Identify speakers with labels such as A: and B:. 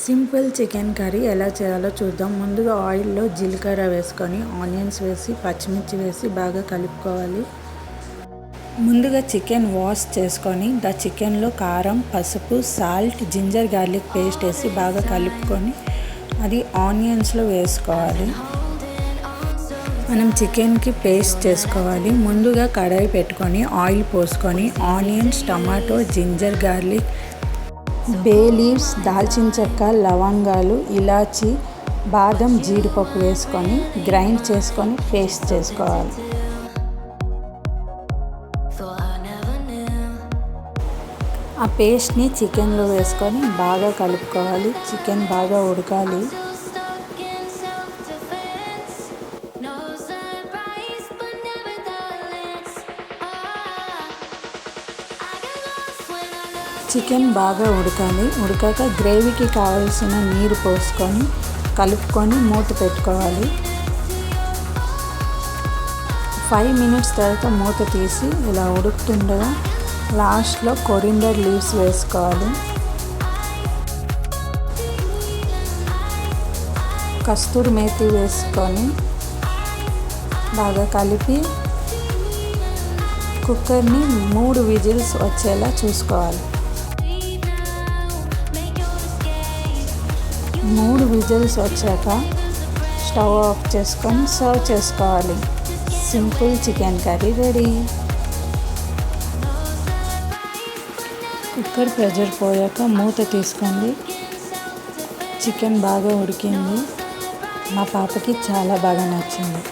A: Simple chicken curry ఎలా చేయాలో చూద్దాం. ముందుగా ఆయిల్లో జీలకర్ర వేసుకొని ఆనియన్స్ వేసి పచ్చిమిర్చి వేసి బాగా కలుపుకోవాలి. ముందుగా చికెన్ వాష్ చేసుకొని చికెన్లో కారం, పసుపు, సాల్ట్, జింజర్ గార్లిక్ పేస్ట్ వేసి బాగా కలుపుకొని అది ఆనియన్స్లో వేసుకోవాలి. మనం చికెన్కి పేస్ట్ చేసుకోవాలి. ముందుగా కడాయి పెట్టుకొని ఆయిల్ పోసుకొని onions, tomato, ginger garlic, bay leaves, దాల్చిన చెక్క, లవంగాలు, ఇలాచి, బాదం, జీడిపప్పు వేసుకొని గ్రైండ్ చేసుకొని పేస్ట్ చేసుకోవాలి. ఆ పేస్ట్ని చికెన్లో వేసుకొని బాగా కలుపుకోవాలి. చికెన్ బాగా ఉడకాలి. చికెన్ బాగా ఉడకాలి. ఉడకాక గ్రేవీకి కావాల్సిన నీరు పోసుకొని కలుపుకొని మూత పెట్టుకోవాలి. 5 minutes తర్వాత మూత తీసి ఇలా ఉడుకుతుండగా లాస్ట్లో కొరిండర్ లీవ్స్ వేసుకోవాలి. కస్తూరి మేతి వేసుకొని బాగా కలిపి కుక్కర్ని 3 విజిల్స్ వచ్చేలా చూసుకోవాలి. 3 విజిల్స్ వచ్చాక స్టవ్ ఆఫ్ చేసుకొని సర్వ్ చేసుకోవాలి. Simple chicken curry ready. Cooker pressure పోయాక మూత తీసుకోండి. చికెన్ బాగా ఉడికింది. మా పాపకి చాలా బాగా నచ్చింది.